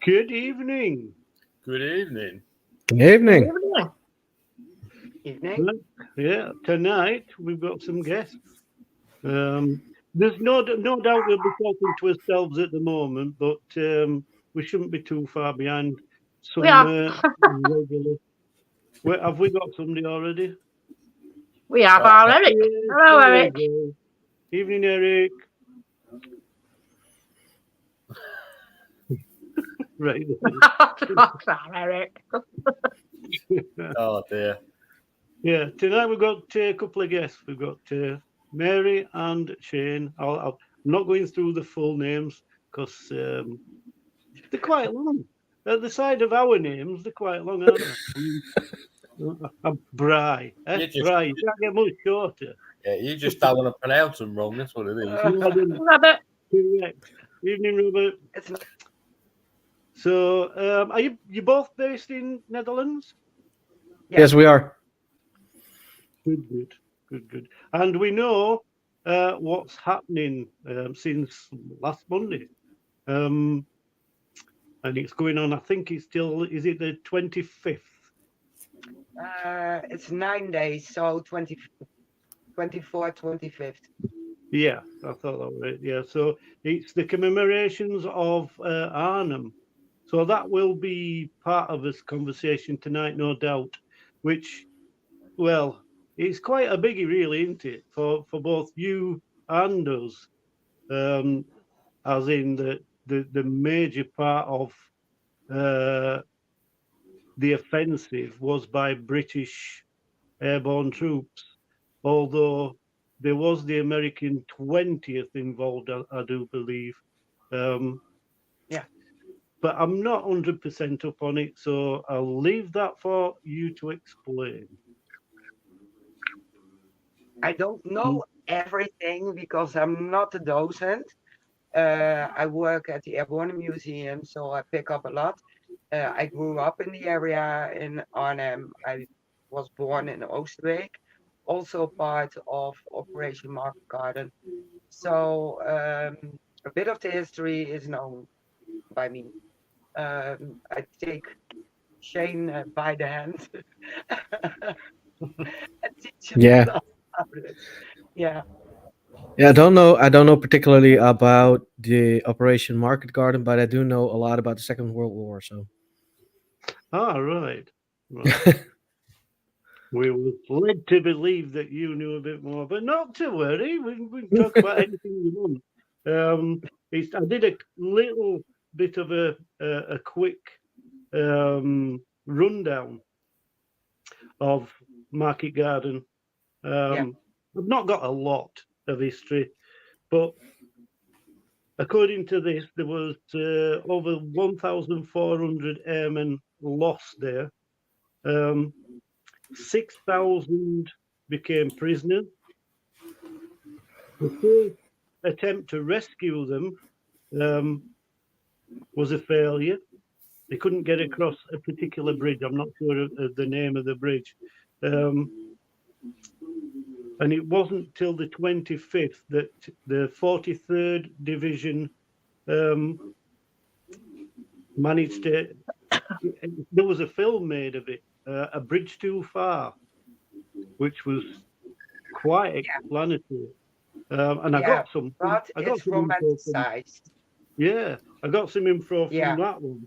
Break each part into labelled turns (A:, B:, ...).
A: Good evening.
B: Good evening.
C: Good evening.
D: Evening.
A: Yeah, tonight we've got some guests. There's no doubt we'll be talking to ourselves at the moment, but we shouldn't be too far behind some
D: We are.
A: regular. Wait, have we got somebody already?
D: We have our Eric.
A: Yes,
D: Hello,
A: there we
D: Eric.
A: go. Evening, Eric. Right.
D: Fuck that, Eric.
B: Oh dear.
A: Yeah, tonight we've got a couple of guests. We've got Mary and Shane. I'm not going through the full names because they're quite long. At the side of our names, they're quite long, aren't they? Bry. Bry. You can't get much shorter.
B: Yeah, you just don't want to pronounce them wrong. That's what it is.
D: Robert.
A: Correct. Evening, Robert.
D: It's not.
A: So, are you both based in Netherlands?
C: Yes, we are.
A: Good. And we know what's happening since last Monday. And it's going on, I think it's still, is it the 25th?
E: It's 9 days, so 24, 25th.
A: Yeah, I thought that was right. Yeah, so it's the commemorations of Arnhem. So that will be part of this conversation tonight, no doubt, which, well, it's quite a biggie, really, isn't it, for both you and us, as in the major part of the offensive was by British airborne troops, although there was the American 20th involved, I do believe.
E: Yeah.
A: But I'm not 100% up on it, so I'll leave that for you to explain.
E: I don't know everything because I'm not a docent. I work at the Airborne Museum, so I pick up a lot. I grew up in the area in Arnhem. I was born in Oosterbeek, also part of Operation Market Garden. So a bit of the history is known by me. I take Shane by the hand and teach him
C: Yeah.
E: about it. Yeah.
C: Yeah, I don't know particularly about the Operation Market Garden, but I do know a lot about the Second World War. So.
A: Ah, right. We were led to believe that you knew a bit more, but not to worry. We can talk about anything you want. I did a little bit of a quick rundown of Market Garden. I've not got a lot of history, but according to this, there was over 1,400 airmen lost there. 6,000 became prisoners. The first attempt to rescue them was a failure. They couldn't get across a particular bridge. I'm not sure of the name of the bridge. And it wasn't till the 25th that the 43rd Division managed to... There was a film made of it, A Bridge Too Far, which was quite explanatory. And I got some...
E: But
A: I got
E: it's
A: some info
E: romanticized.
A: Yeah, I got some info from that one.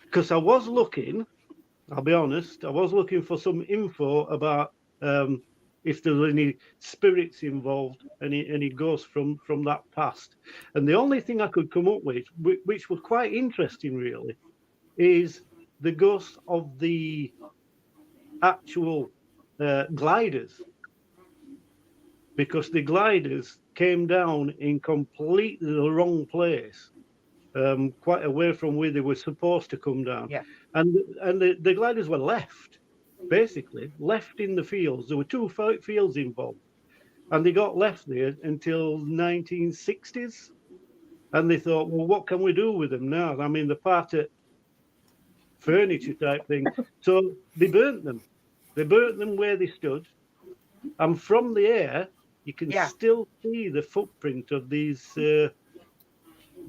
A: Because I was looking, I'll be honest, I was looking for some info about if there were any spirits involved, any ghosts from that past. And the only thing I could come up with, which was quite interesting really, is the ghost of the actual gliders. Because the gliders came down in completely the wrong place, quite away from where they were supposed to come down.
E: Yeah.
A: And the gliders were left, basically, left in the fields. There were two fields involved. And they got left there until 1960s. And they thought, well, what can we do with them now? I mean, they're part of furniture type thing. So they burnt them. They burnt them where they stood. And from the air, you can still see the footprint of these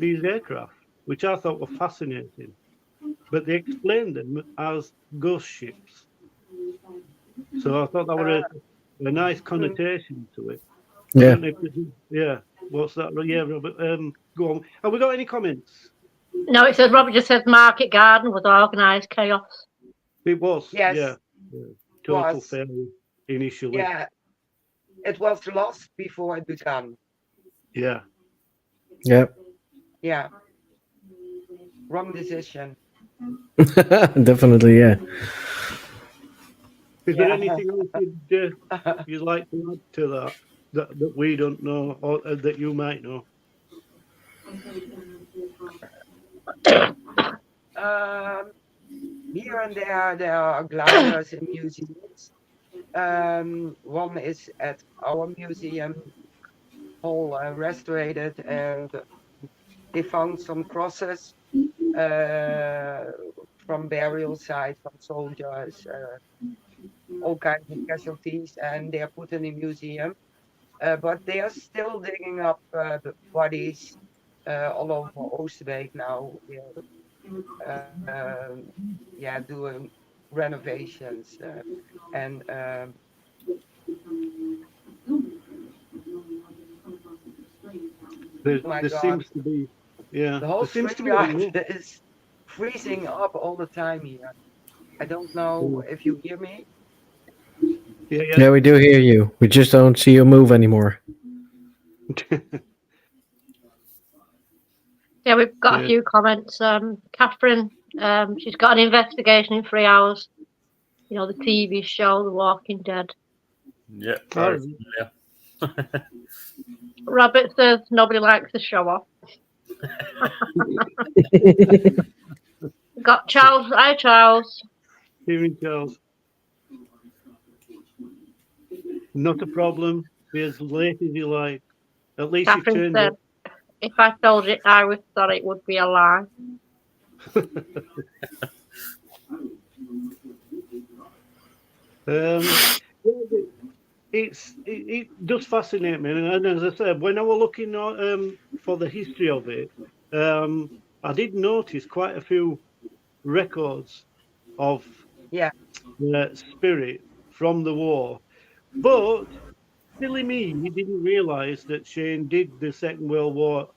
A: aircraft. which I thought were fascinating. But they explained them as ghost ships. So I thought that was a nice connotation to it. I
C: Yeah.
A: don't know if yeah. What's that? Yeah, Robert. Go on. Have we got any comments?
D: No, it says Robert just says Market Garden was organised chaos.
A: It was.
E: Yes,
A: Yeah. Total
E: was.
A: failure initially.
E: Yeah, it was lost before it began.
A: Yeah.
C: Yeah.
E: Yeah, wrong decision.
C: Definitely, yeah.
A: Is there
E: Yeah.
A: anything else you'd like to add to that we don't know or that you might know?
E: Here and there are gliders in museums. One is at our museum, all restored, and they found some crosses from burial sites from soldiers, all kinds of casualties, and they are put in a museum. But they are still digging up the bodies all over Oosterbeek now. Yeah, doing renovations and
A: There,
E: oh my
A: there
E: God,
A: seems to be, yeah,
E: the whole
A: there seems to be.
E: StreamYard is freezing up all the time here. I don't know if you hear me.
A: Yeah,
C: Yeah, we do hear you. We just don't see you move anymore.
D: Yeah, we've got
A: Yeah.
D: a few comments. Catherine, she's got an investigation in 3 hours. You know, the TV show, The Walking Dead.
B: Yeah.
A: Oh,
B: Very familiar.
D: Robert says nobody likes the show off. Got Charles. Hi, Charles.
A: Hearing Charles. Not a problem. Be as late as you like. At least you've
D: Catherine
A: turned
D: said,
A: up.
D: if I told you I was thought it would be a lie.
A: It does fascinate me, and as I said, when I was looking for the history of it, I did notice quite a few records of
E: Yeah,
A: spirit from the war, but silly me, he didn't realise that Shane did the Second World War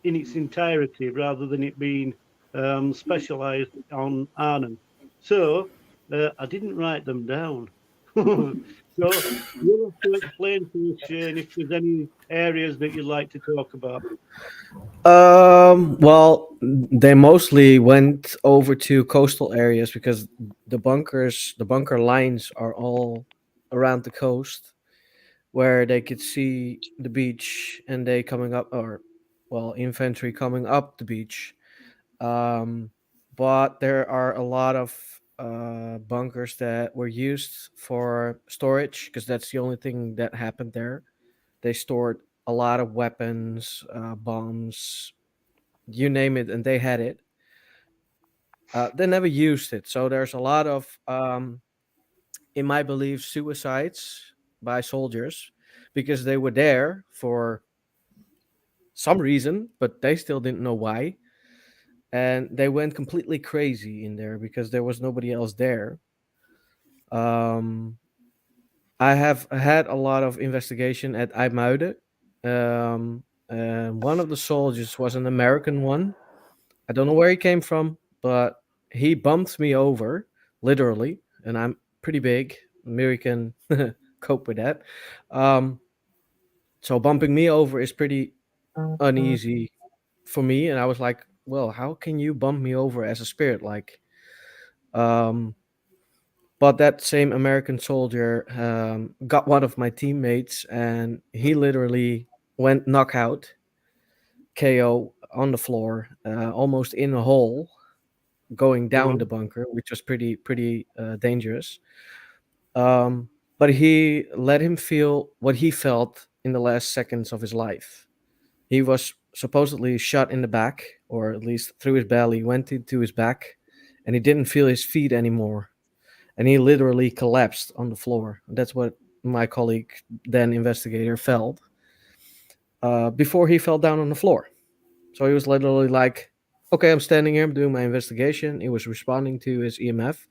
A: in its entirety rather than it being specialised on Arnhem. So I didn't write them down. So you'll have to explain to us, Shane, if there's any areas that you'd like to talk about.
C: Well, they mostly went over to coastal areas because the bunker lines are all around the coast where they could see the beach and they coming up, or well, infantry coming up the beach. Um, but there are a lot of bunkers that were used for storage because that's the only thing that happened there. They stored a lot of weapons, bombs, you name it, and they had it. They never used it, so there's a lot of, in my belief, suicides by soldiers because they were there for some reason, but they still didn't know why, and they went completely crazy in there because there was nobody else there. Um, I have had a lot of investigation at IJmuiden. And one of the soldiers was an American one. I don't know where he came from, but he bumped me over, literally, and I'm pretty big. Maybe can cope with that. Um, so bumping me over is pretty uneasy for me, and I was like, "Well, how can you bump me over as a spirit?" Like, um, but that same American soldier got one of my teammates, and he literally went knockout, KO on the floor, almost in a hole, going down the bunker, which was pretty dangerous. Um, but he let him feel what he felt in the last seconds of his life. He was supposedly shot in the back, or at least through his belly, went into his back, and he didn't feel his feet anymore. And he literally collapsed on the floor. That's what my colleague, then investigator, felt before he fell down on the floor. So he was literally like okay, I'm standing here, I'm doing my investigation. He was responding to his EMF.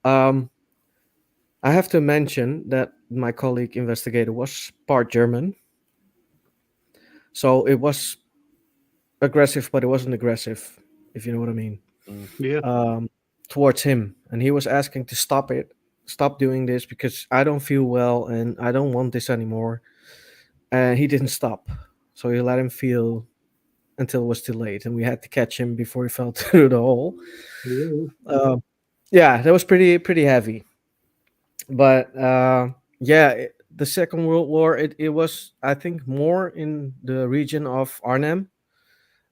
C: Um, I have to mention that my colleague investigator was part German, so it was aggressive, but it wasn't aggressive, if you know what I mean,
A: Yeah.
C: towards him. And he was asking to stop doing this because I don't feel well and I don't want this anymore. And he didn't stop, so he let him feel until it was too late, and we had to catch him before he fell through the hole.
A: Yeah.
C: Yeah, that was pretty heavy. But yeah, the Second World War, it was, I think, more in the region of Arnhem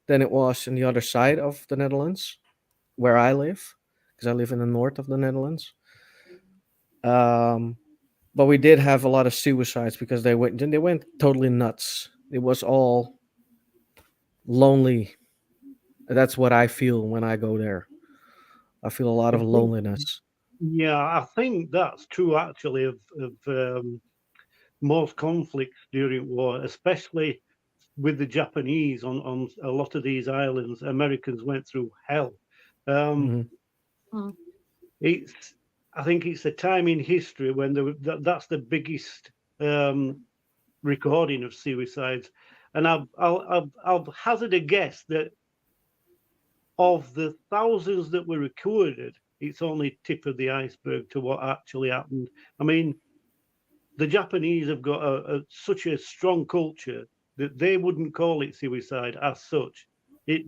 C: than it was in the other side of the Netherlands, where I live, because I live in the north of the Netherlands. Um, but we did have a lot of suicides because they went totally nuts. It was all lonely. That's what I feel when I go there. I feel a lot
A: I
C: of
A: think,
C: loneliness.
A: yeah, I think that's true actually of most conflicts during war, especially with the Japanese on a lot of these islands. Americans went through hell. Um,
C: Hmm.
A: it's I think it's a time in history when that's the biggest recording of suicides, and I'll hazard a guess that of the thousands that were recorded, it's only tip of the iceberg to what actually happened. I mean, the Japanese have got such a strong culture that they wouldn't call it suicide as such.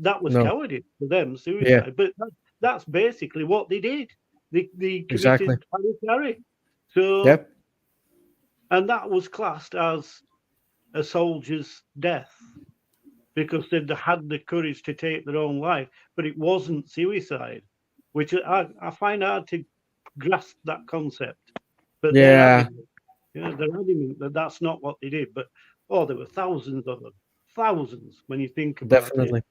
A: That was
C: No.
A: cowardice for them,
C: Yeah,
A: suicide. But that's basically what they did. They
C: exactly.
A: committed panic. So,
C: Yep.
A: and that was classed as a soldier's death because they'd had the courage to take their own life, but it wasn't suicide, which I find hard to grasp that concept. But they're
C: Yeah,
A: adamant. Yeah, they're adamant that that's not what they did. But there were thousands of them, thousands when you think about it.
C: definitely.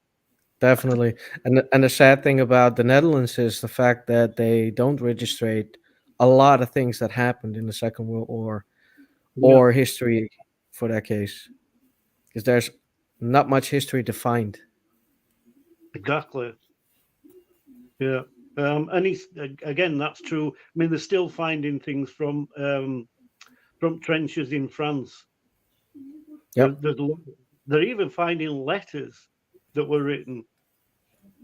C: Definitely. And the sad thing about the Netherlands is the fact that they don't registrate a lot of things that happened in the Second World War
A: Yeah,
C: or history for that case. Because there's not much history to find.
A: exactly. Yeah, and it's again that's true. I mean, they're still finding things from trenches in France.
C: Yep.
A: They're even finding letters that were written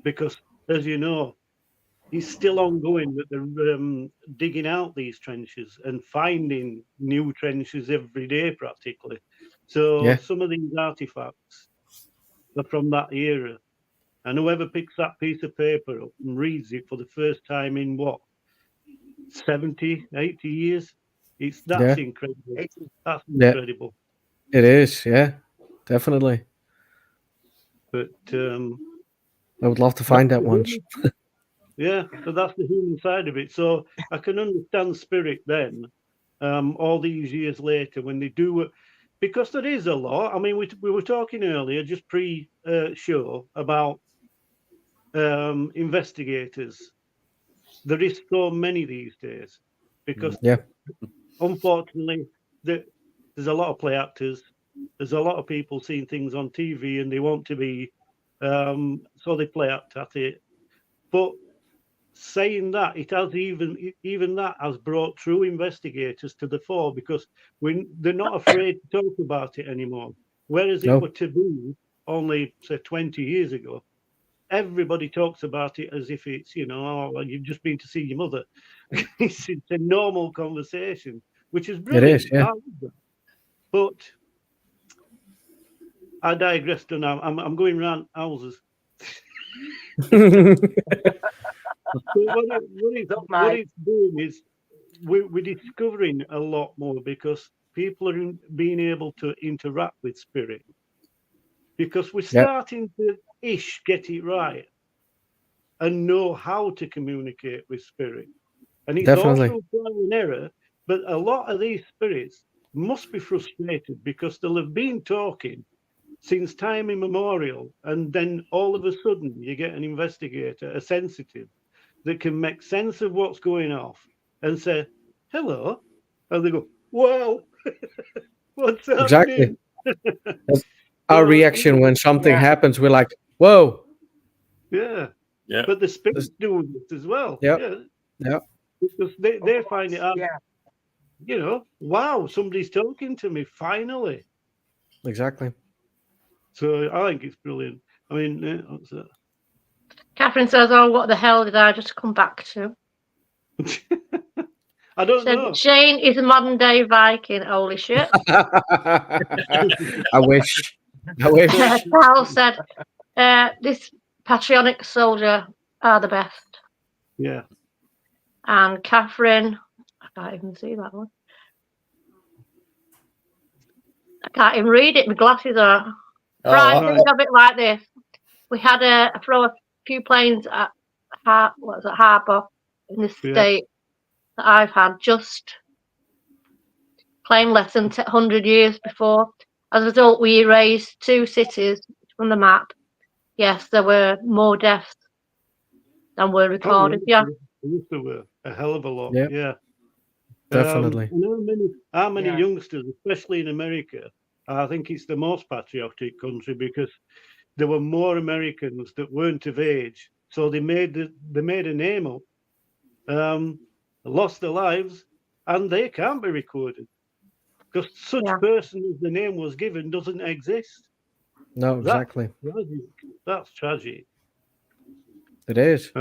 A: because, as you know, it's still ongoing that they're digging out these trenches and finding new trenches every day practically. So
C: Yeah.
A: some of these artifacts are from that era. And whoever picks that piece of paper up and reads it for the first time in 70, 80 years, that's
C: Yeah.
A: incredible. That's
C: Yeah.
A: incredible.
C: It is. Yeah. Definitely.
A: But
C: I would love to
A: that's
C: find that
A: the
C: once.
A: human, yeah, so that's the human side of it. So I can understand spirit then, all these years later when they do it, because there is a lot. I mean, we were talking earlier, just pre-show, about investigators. There is so many these days because,
C: Yeah.
A: unfortunately, there's a lot of play actors. There's a lot of people seeing things on TV and they want to be, so they play act at it. But saying that, it has even that has brought true investigators to the fore because they're not afraid to talk about it anymore. Whereas it
C: No.
A: were taboo only say 20 years ago, everybody talks about it as if it's well, you've just been to see your mother. it's a normal conversation, which is
C: It
A: brilliant.
C: is. Yeah.
A: I love that. But I digressed now. I'm going round houses. So what it's doing is we're discovering a lot more because people are being able to interact with spirit because we're
C: Yep.
A: starting to get it right and know how to communicate with spirit. And it's all
C: Definitely.
A: through trial and error, but a lot of these spirits must be frustrated because they'll have been talking since time immemorial, and then all of a sudden you get an investigator, a sensitive, that can make sense of what's going off and say, hello. And they go, well, what's
C: Exactly.
A: happening?
C: That's our reaction when something happens. We're like, whoa.
A: Yeah.
B: Yeah.
A: But the spirits do it as well.
C: Yep.
A: Yeah.
C: Yep.
A: Because they find it out.
E: Yeah.
A: Wow, somebody's talking to me finally.
C: Exactly.
A: So I think it's brilliant. I mean,
D: Catherine says, "Oh, what the hell did I just come back to?"
A: I don't
D: Said,
A: know.
D: Shane is a modern day Viking. Holy shit.
C: I wish. I wish.
D: Carl said, "This patriotic soldier are the best."
A: Yeah.
D: And Catherine, I can't even see that one. I can't even read it. My glasses are. Right, think of it like this. We had a throw a few planes at Harbour in the state that I've had just claimed less than 100 years before. As a result, we erased 2 cities from the map. Yes, there were more deaths than were recorded. Yeah.
A: There were a hell of a lot.
C: Yep.
A: Yeah.
C: Definitely.
A: How many youngsters, especially in America, I think it's the most patriotic country because there were more Americans that weren't of age, so they made a name up, lost their lives, and they can't be recorded because such person as the name was given doesn't exist.
C: No, exactly.
A: That's tragic.
C: It is.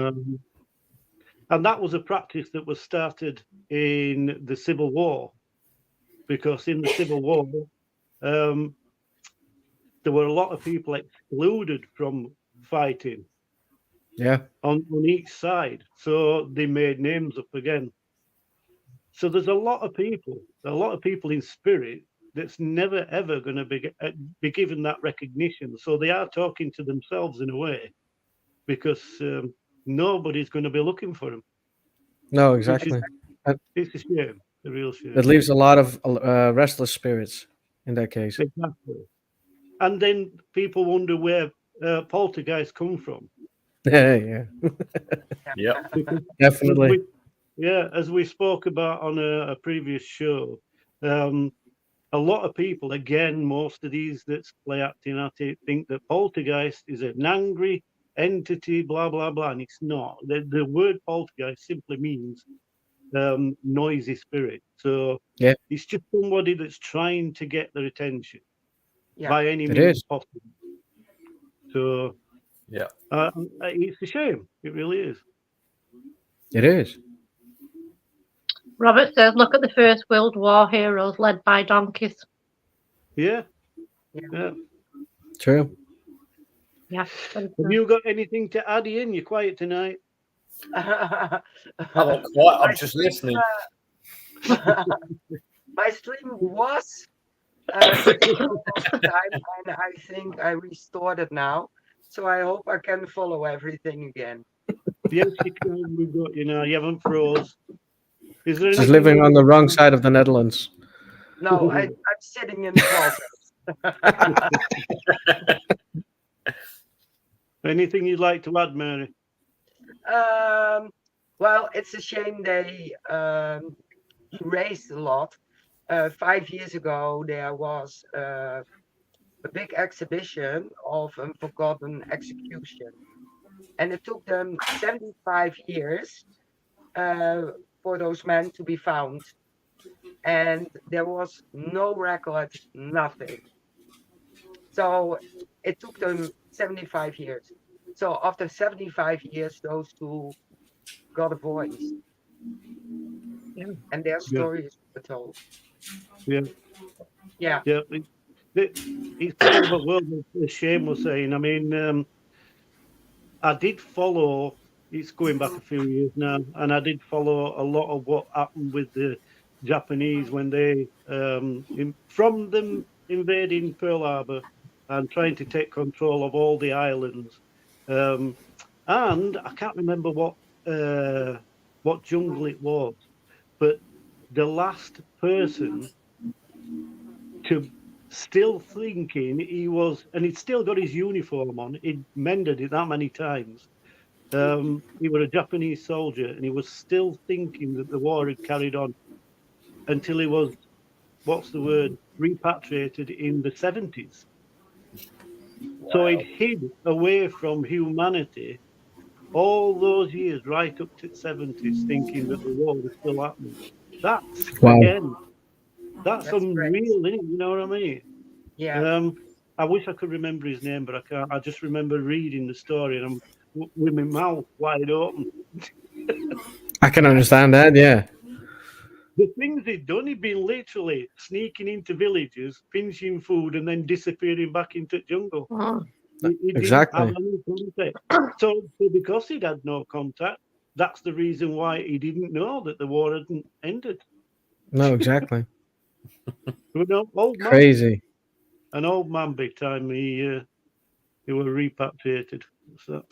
A: And that was a practice that was started in the Civil War, because in the Civil War, there were a lot of people excluded from fighting.
C: Yeah.
A: On each side, so they made names up again. So there's a lot of people in spirit that's never ever going to be given that recognition. So they are talking to themselves in a way, because nobody's going to be looking for them.
C: No, exactly.
A: It's a shame, a real shame.
C: It leaves a lot of restless spirits in that case.
A: Exactly. And then people wonder where poltergeists come from.
C: Yeah.
B: Yeah.
C: Definitely.
A: As we spoke about on a previous show, a lot of people, again, most of these that play acting at it, think that poltergeist is an angry entity, blah, blah, blah, and it's not. The word poltergeist simply means noisy spirit. So it's just somebody that's trying to get their attention by any means possible. So it's a shame. It really is.
C: It is.
D: Robert says, "Look at the First World War heroes led by donkeys."
A: Yeah.
C: True.
D: Yeah.
A: Have you got anything to add, Ian? You're quiet tonight.
B: I'm not quiet. I'm just listening.
E: My stream was time, and I think I restored it now. So I hope I can follow everything again.
A: Yes, you can. We've got you now. You haven't froze. Is there
C: She's living on the wrong side of the Netherlands.
E: No, I'm sitting in the closet.
A: Anything you'd like to add, Mary?
E: Well, it's a shame they erased a lot. 5 years ago, there was a big exhibition of a forgotten execution. And it took them 75 years for those men to be found. And there was no record, nothing. So it took them 75 years. So after 75 years, those two got a voice. And their stories were told.
A: Yeah. It's kind of a world of shame, was saying. I mean, I did follow, it's going back a few years now, and I did follow a lot of what happened with the Japanese when they, from them invading Pearl Harbor and trying to take control of all the islands. And I can't remember what jungle it was, but the last person to still thinking he was, and he'd still got his uniform on, he'd mended it that many times. He was a Japanese soldier, and he was still thinking that the war had carried on until he was, repatriated in the 70s. So it hid away from humanity all those years, right up to the 70s, thinking that the war was still happening. That's
C: Wow.
A: again, that's
E: That's great.
A: unreal, isn't it? You know what I mean?
E: Yeah.
A: I wish I could remember his name, but I can't. I just remember reading the story and I'm with my mouth wide open.
C: I can understand that. Yeah.
A: The things he'd done, he'd been literally sneaking into villages, pinching food, and then disappearing back into the jungle.
D: Mm.
A: He didn't have
C: Exactly.
A: any contact. So because he'd had no contact, that's the reason why he didn't know that the war hadn't ended.
C: No, exactly.
A: Old man,
C: Crazy.
A: an old man, big time. He were repatriated. So.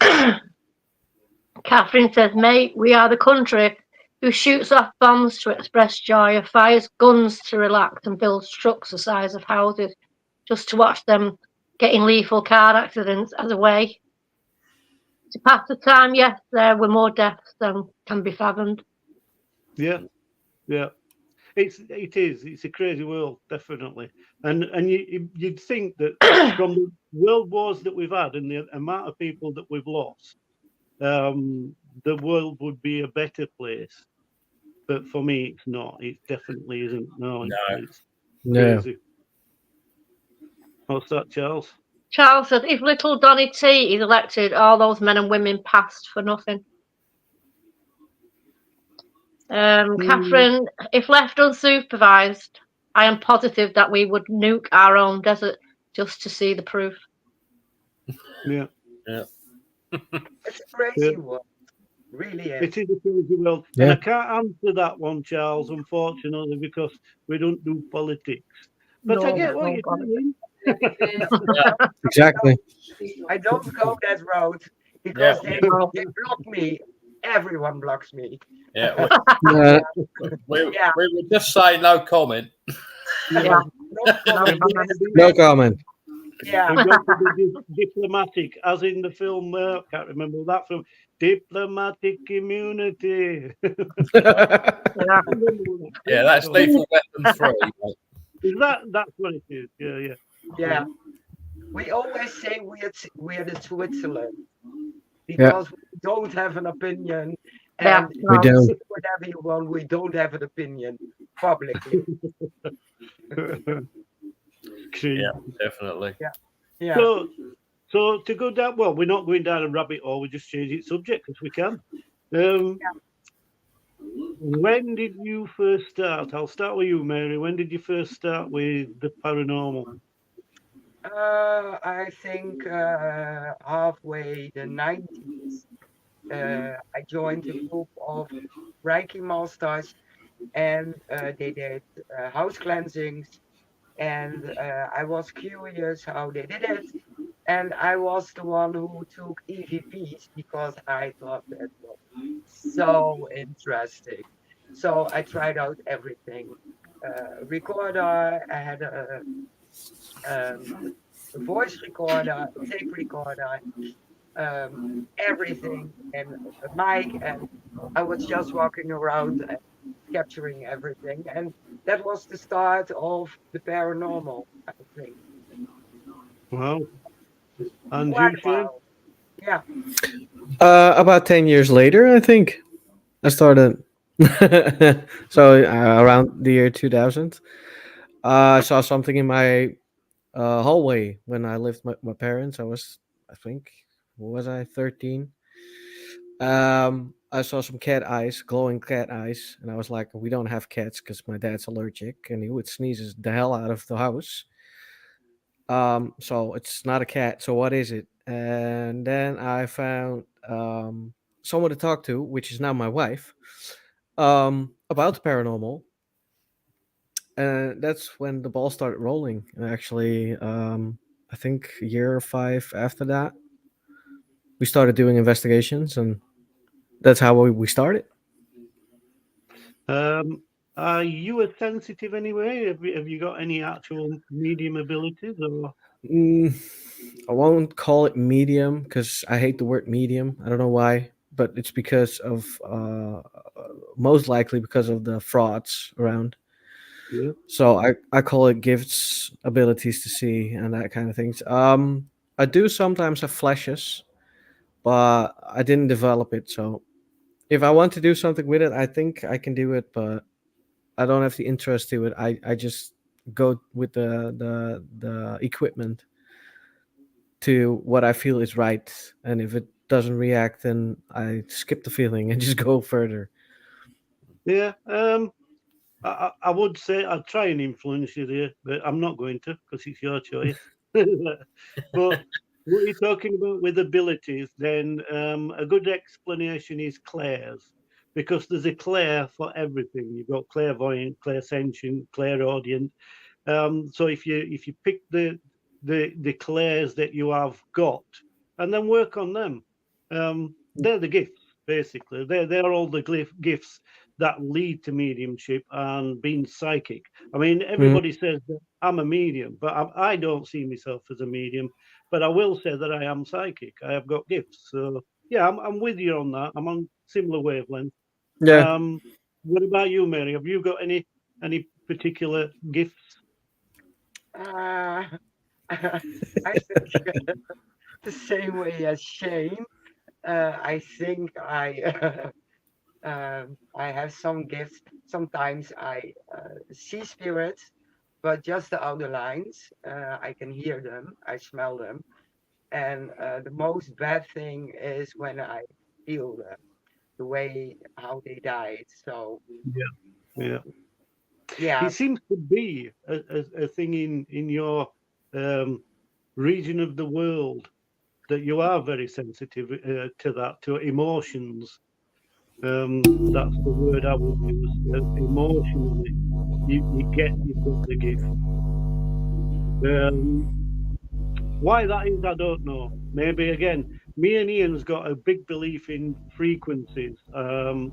D: Catherine says, mate, we are the country who shoots off bombs to express joy, or fires guns to relax, and builds trucks the size of houses just to watch them getting lethal car accidents as a way to pass the time. Yes, there were more deaths than can be fathomed.
A: Yeah. It is. It's a crazy world, definitely. And you'd think that from the world wars that we've had and the amount of people that we've lost, the world would be a better place. But for me, it's not. It definitely isn't. No. It's crazy. What's that, Charles?
D: Charles said, if little Donny T is elected, all those men and women passed for nothing. Catherine, if left unsupervised, I am positive that we would nuke our own desert just to see the proof.
A: Yeah.
E: It's a crazy world. Really is.
A: It is a crazy world.
C: Yeah.
A: And I can't answer that one, Charles, unfortunately, because we don't do politics. But I get what you're saying.
C: Exactly.
E: I don't go that road because they block me. Everyone blocks me.
B: Yeah.
C: Uh,
B: We would just say no comment.
D: Yeah.
C: no comment.
E: Yeah.
A: We've got to be diplomatic, as in the film. Can't remember that film. Diplomatic immunity.
B: Yeah, that's Lethal Weapon 3. Mate.
A: Is that's what it is? Yeah.
E: Yeah. We always say we're the Switzerland because we don't have an opinion. And
C: We don't.
E: whatever you want, we don't have an opinion publicly.
B: Yeah, definitely.
E: Yeah.
A: So to go down, well, we're not going down a rabbit hole. We're just changing subject because we can. When did you first start? I'll start with you, Mary. When did you first start with the paranormal?
E: I think halfway the 90s, I joined a group of Reiki masters, and they did house cleansings, and I was curious how they did it, and I was the one who took EVPs because I thought that was so interesting. So I tried out everything. Recorder, I had a voice recorder, tape recorder, everything, and a mic, and I was just walking around and capturing everything, and that was the start of the paranormal, I think.
A: Wow. And
E: Quite
A: you,
E: a
A: Shane?
E: while. Yeah.
C: About 10 years later, I think I started. So around the year 2000, I saw something in my hallway when I lived with my parents. I think, was I 13? I saw some cat eyes, glowing cat eyes, and I was like, "We don't have cats because my dad's allergic, and he would sneeze the hell out of the house." So it's not a cat. So what is it? And then I found someone to talk to, which is now my wife, about the paranormal. And that's when the ball started rolling. And actually, I think a year or 5 after that, we started doing investigations, and that's how we started.
A: Are you a sensitive anyway? Have you got any actual medium abilities? Or
C: I won't call it medium because I hate the word medium. I don't know why, but it's because of most likely because of the frauds around.
A: yeah.
C: So I call it gifts, abilities to see, and that kind of things. I do sometimes have flashes, but I didn't develop it. So if I want to do something with it, I think I can do it, but I don't have the interest to it. I just go with the equipment to what I feel is right, and if it doesn't react, then I skip the feeling and just go further.
A: Yeah. I would say I'd try and influence you there, but I'm not going to because it's your choice. But what you're talking about with abilities, then a good explanation is clairs, because there's a clair for everything. You've got clairvoyant, clairsentient, clairaudient. So if you pick the clairs that you have got and then work on them, they're the gifts basically. They're all the gifts that lead to mediumship and being psychic. I mean, everybody says that I'm a medium, but I don't see myself as a medium. But I will say that I am psychic. I have got gifts. So yeah, I'm with you on that. I'm on similar wavelength.
C: Yeah.
A: What about you, Mary? Have you got any particular gifts?
E: I think the same way as Shane. I think I have some gifts. Sometimes I see spirits, but just the outer lines. I can hear them, I smell them, and the most bad thing is when I feel them, the way how they died. So
A: Yeah.
E: yeah,
A: It seems to be a thing in your region of the world that you are very sensitive to that, to emotions. That's the word I would use. Emotionally, you've got the gift. Why that is, I don't know. Maybe again, me and Ian's got a big belief in frequencies, and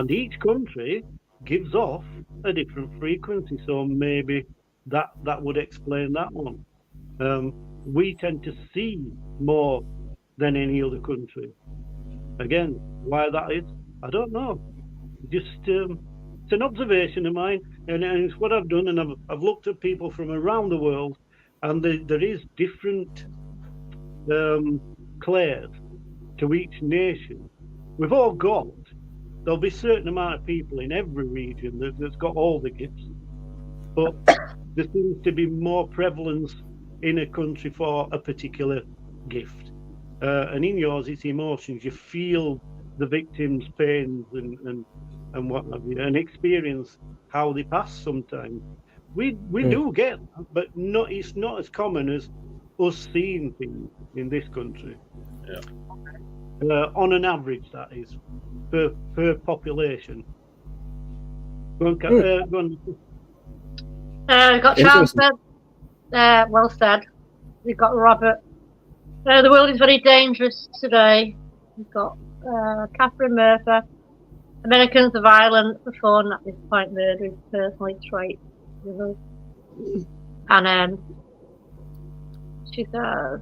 A: each country gives off a different frequency. So maybe that would explain that one. We tend to see more than any other country. Again, why that is, I don't know. Just it's an observation of mine, and it's what I've done. And I've looked at people from around the world, and there is different clairs to each nation. We've all got. There'll be a certain amount of people in every region that's got all the gifts, but there seems to be more prevalence in a country for a particular gift. And in yours, it's emotions. You feel the victim's pains and what have you, and experience how they pass sometimes. We do get that, but it's not as common as us seeing things in this country.
B: Yeah.
A: On an average, that is, per population. Go on, go on.
D: We've got Charles said, well said. We've got Robert. The world is very dangerous today. We've got Catherine Murphy. Americans are violent for fun. At this point, murder is personally trait. And she says,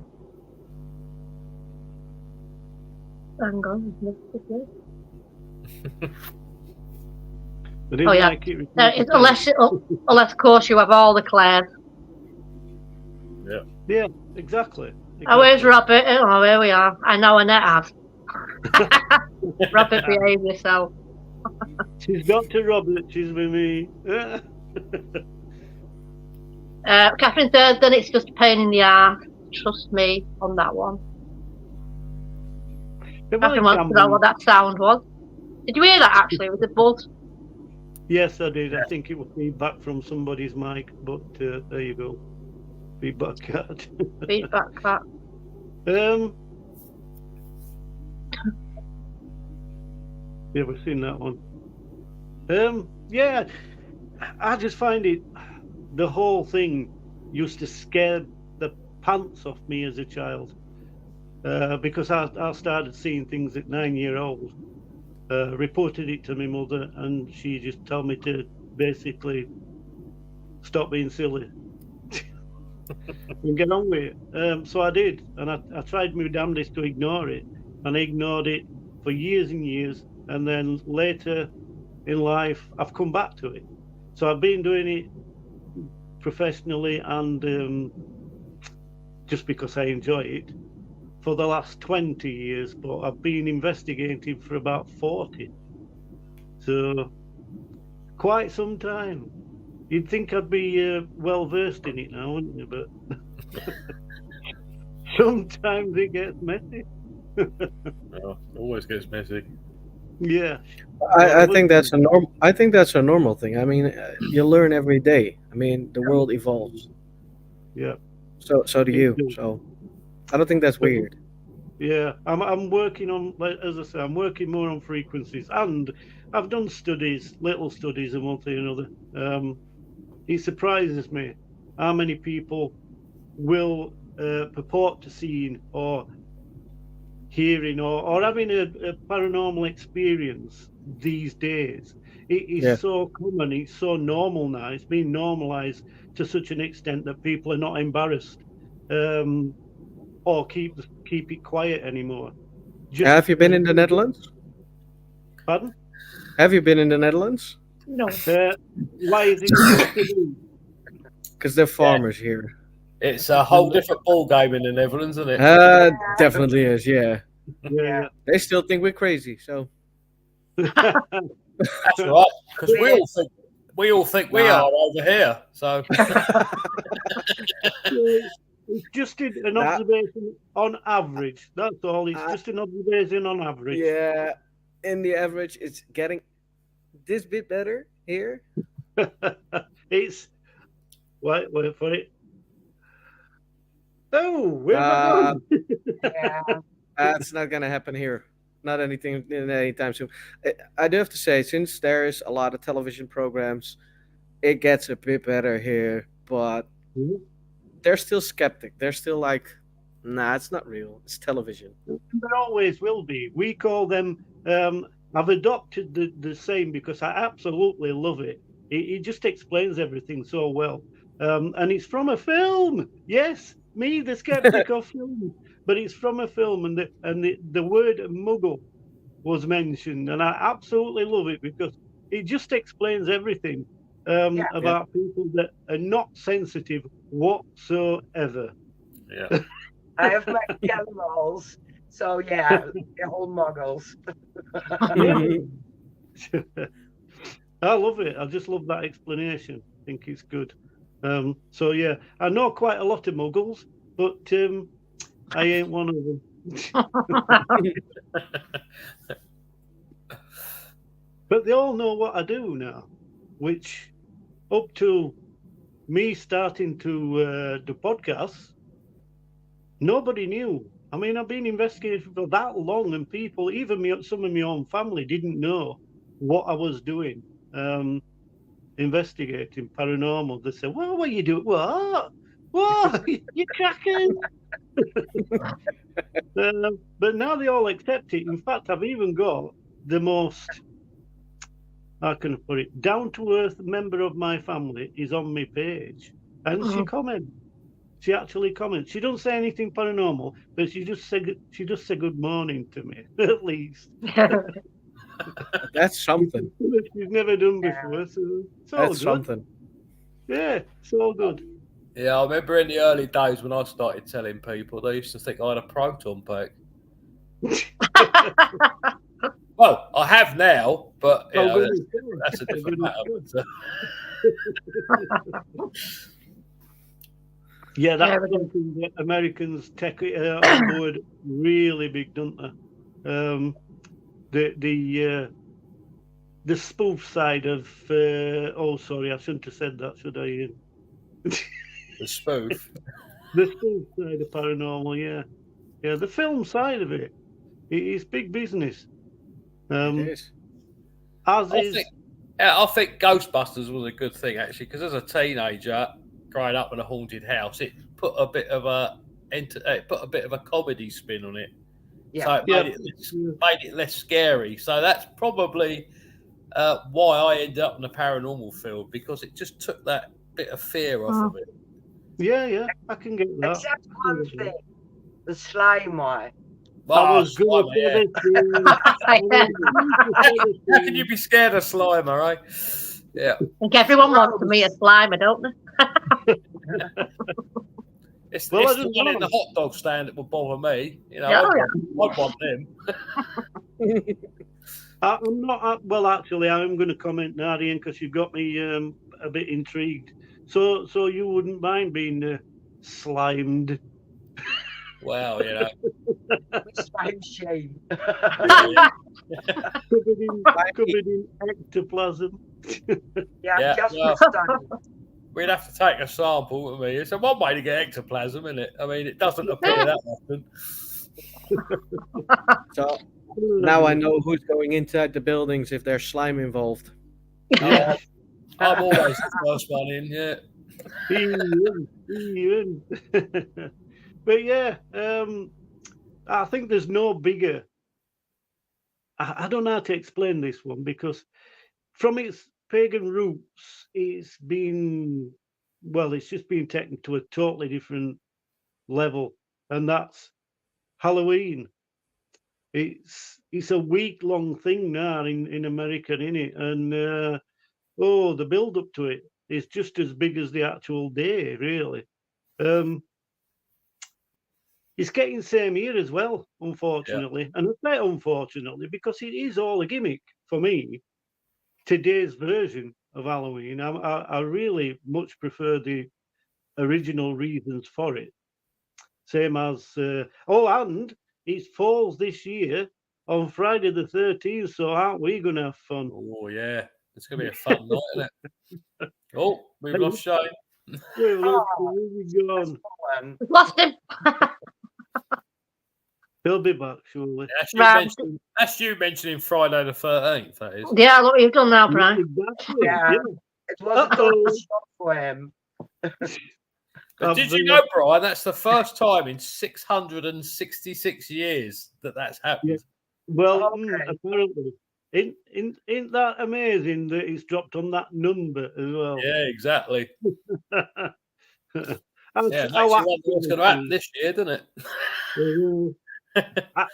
D: hang on, oh yeah, unless of course you have all the clairs.
A: Yeah, exactly.
D: Oh, where's Robert? Oh, here we are. I know Annette has. Robert, behave yourself.
A: She's got to Robert. She's with me.
D: Catherine says, then it's just a pain in the ass. Trust me on that one. Catherine wants to know what that sound was. Did you hear that actually? It was a buzz.
A: Yes, I did. I think it was feedback from somebody's mic, but there you go. Feedback cat.
D: Feedback cat.
A: Yeah, we've seen that one. Yeah, I just find it, the whole thing used to scare the pants off me as a child, because I started seeing things at 9-year-old. Reported it to my mother, and she just told me to basically stop being silly and get on with it. So I did, and I tried my damnedest to ignore it, and I ignored it for years and years. And then later in life, I've come back to it. So I've been doing it professionally and just because I enjoy it, for the last 20 years, but I've been investigating for about 40. So, quite some time. You'd think I'd be well versed in it now, wouldn't you? But sometimes it gets messy.
B: Oh, always gets messy.
A: Yeah.
C: I think that's a norm. I think that's a normal thing. I mean, you learn every day. I mean, the world evolves.
A: Yeah.
C: So do you.
A: does.
C: So I don't think that's weird.
A: Yeah, I'm working on, like, as I say, I'm working more on frequencies, and I've done studies, little studies, and one thing or another. It surprises me how many people will purport to seeing or hearing or having a paranormal experience these days. It is
C: Yeah.
A: so common, it's so normal now. It's been normalized to such an extent that people are not embarrassed or keep it quiet anymore.
C: Have you been in the Netherlands?
A: Pardon?
C: Have you been in the Netherlands?
D: No.
A: Why is it supposed to be?
C: Because they're farmers here.
B: It's a whole different ball game in the Netherlands, isn't it?
C: Definitely is. Yeah.
A: Yeah.
C: They still think we're crazy. So
B: That's right. Because we all think we are over here. So
A: It's just an observation on average. That's all. It's just an observation on average.
C: yeah, in the average, it's getting this bit better here.
A: It's wait for it. Oh, where's that going?
E: Yeah.
C: That's not gonna happen here. Not anything in anytime soon. I do have to say, since there is a lot of television programs, it gets a bit better here, but they're still skeptic. They're still like, nah, it's not real. It's television.
A: There always will be. We call them. I've adopted the same because I absolutely love it. It just explains everything so well. And it's from a film. Yes, me, the skeptic of film. But it's from a film, and the word muggle was mentioned, and I absolutely love it because it just explains everything about people that are not sensitive whatsoever.
B: yeah.
E: I have my animals. So yeah, they're all muggles.
A: I love it. I just love that explanation. I think it's good. So yeah, I know quite a lot of muggles, but I ain't one of them. But they all know what I do now, which up to me starting to do podcasts, nobody knew. I mean, I've been investigating for that long, and people, even some of my own family, didn't know what I was doing. Investigating paranormal. They said, "Well, what are you doing? What? You're cracking." But now they all accept it. In fact, I've even got the most, how can I put it, down-to-earth member of my family is on my page, and she comments. She actually comments. She doesn't say anything paranormal, but she just said good morning to me, at least.
C: That's something.
A: She's never done before, so it's all
C: That's
A: good.
C: something.
A: Yeah, it's all good.
B: Yeah, I remember in the early days when I started telling people, they used to think I had a proton pack. Well, I have now, but you know, that's a different matter.
A: Yeah, that's something that Americans take on board really big, don't they? The spoof side of oh, sorry, I shouldn't have said that, should I, Ian?
B: The spoof.
A: The spoof side of paranormal, yeah, the film side of it. It's big business.
C: It is.
A: I
B: think Ghostbusters was a good thing actually, because as a teenager growing up in a haunted house, it put a bit of a comedy spin on it.
E: Yeah.
B: So it made it less scary. So that's probably why I ended up in the paranormal field, because it just took that bit of fear off of it.
A: Yeah, I can get that.
E: Except one thing, the slime one.
A: I was good at
B: How can you be scared of Slimer, right? Yeah.
D: I think everyone wants to meet a Slimer, don't they?
B: It's
A: Well, I
B: the
A: don't
B: one in
A: know.
B: the hot dog stand that would bother me. You know,
D: Yeah,
B: I'd want them.
A: I'm not. Well, actually, I'm going to comment now, Ian, because you've got me a bit intrigued. So you wouldn't mind being slimed?
B: Wow, you know.
E: Slime shame.
A: Covered in ectoplasm.
E: Yeah, just
B: well,
E: for study.
B: we'd have to take a sample, wouldn't we? It's a one way to get ectoplasm, isn't it? I mean, it doesn't appear that often.
C: So now I know who's going inside the buildings if there's slime involved.
B: Yeah. I'm always the first one in, yeah.
A: Ian. But yeah, I think there's no bigger. I don't know how to explain this one because from its pagan roots, it's just been taken to a totally different level, and that's Halloween. It's a week-long thing now in America, innit? And the build up to it is just as big as the actual day, really. It's getting same here as well, unfortunately. And I say unfortunately because it is all a gimmick for me. Today's version of Halloween, I really much prefer the original reasons for it. Same as and it falls this year on Friday the 13th, so aren't we going to have fun?
B: Oh, yeah. It's going to be a fun night, isn't it? Oh, we've lost Shane.
A: We've gone.
D: We've lost him.
A: He'll be back, surely.
B: That's you mentioning Friday the 13th, that is.
D: Yeah, look what you've done now, Brian.
A: Exactly.
E: Yeah. It was a total shock for him.
B: But did you know, Brian, that's the first time in 666 years that's happened.
A: Yeah. Well,
E: Okay.
A: apparently. Ain't that amazing that it's dropped on that number as well?
B: Yeah, exactly.
A: Yeah,
B: Makes you wonder what's going to happen this year, doesn't it?
A: I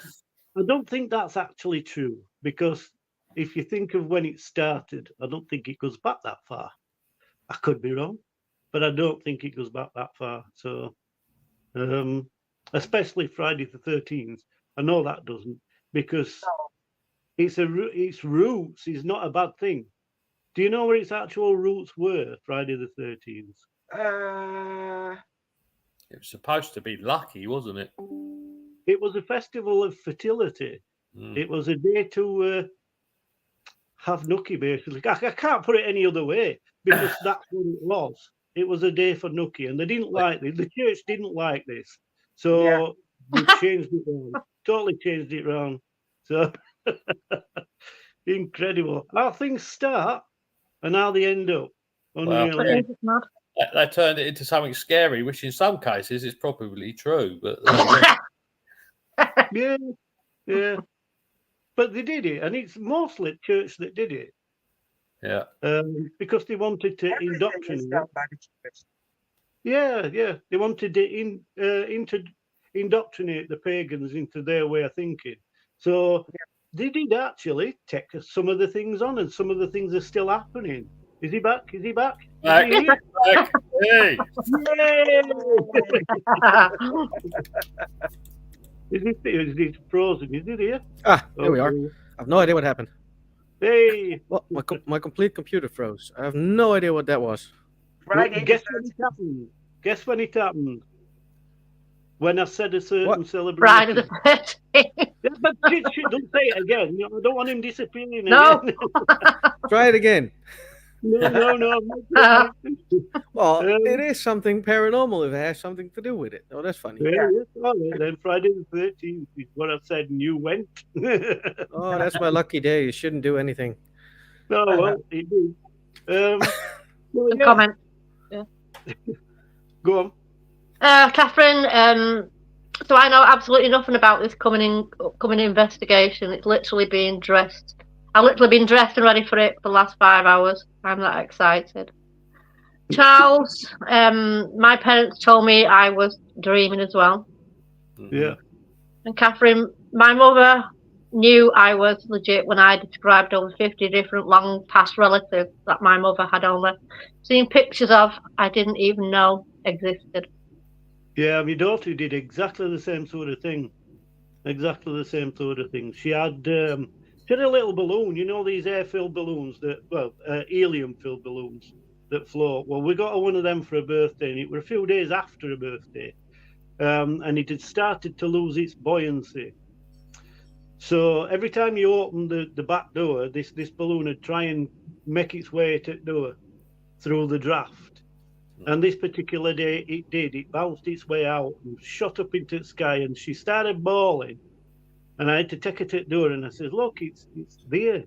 A: don't think that's actually true because if you think of when it started, I don't think it goes back that far. I could be wrong, but I don't think it goes back that far. So, especially Friday the 13th, I know that doesn't because its roots is not a bad thing. Do you know where its actual roots were? Friday the 13th.
B: It was supposed to be lucky, wasn't it?
A: It was a festival of fertility. It was a day to have nookie, basically. I can't put it any other way because that's what it was. It was a day for nookie, and they didn't like it. The church didn't like this, so they changed it around. Totally changed it around. So incredible how things start and how they end up. Unreal.
B: Well, they turned it into something scary, which in some cases is probably true. But
A: yeah. But they did it, and it's mostly church that did it.
B: Yeah.
A: Because they wanted to indoctrinate. Yeah. They wanted to indoctrinate the pagans into their way of thinking. So they did actually take some of the things on, and some of the things are still happening. Is he back? Is he back?
B: Back.
A: Is he here?
B: Back. Hey.
A: Is he frozen? Is it here?
C: Here we are. I have no idea what happened.
A: Hey.
C: Well, my complete computer froze. I have no idea what that was.
E: Friday.
A: Guess when it happened? Guess when it happened? When I said a certain celebration.
D: Friday the 13th.
A: Yeah, but don't say it again. I don't want him disappearing
D: No.
A: again.
C: Try it again.
A: No.
C: Well, it is something paranormal if it has something to do with it. Oh, that's funny.
A: Yeah. Then Friday the 13th is what I said, and you went.
C: Oh, that's my lucky day. You shouldn't do anything.
A: No, well, he did.
D: Comment. Yeah.
A: Go on.
D: Catherine, so I know absolutely nothing about this upcoming investigation. It's literally being dressed. I've literally been dressed and ready for it for the last 5 hours. I'm that excited. Charles, my parents told me I was dreaming as well.
A: Yeah.
D: And Catherine, my mother knew I was legit when I described over 50 different long past relatives that my mother had only seen pictures of, I didn't even know existed.
A: Yeah, my daughter did exactly the same sort of thing. Exactly the same sort of thing. She had a little balloon, you know, these air-filled balloons helium-filled balloons that float. Well, we got her one of them for her birthday, and it was a few days after her birthday, and it had started to lose its buoyancy. So every time you open the back door, this balloon would try and make its way to the door through the draft. And this particular day, it did. It bounced its way out and shot up into the sky, and she started bawling. And I had to take her to the door, and I said, "Look, it's there.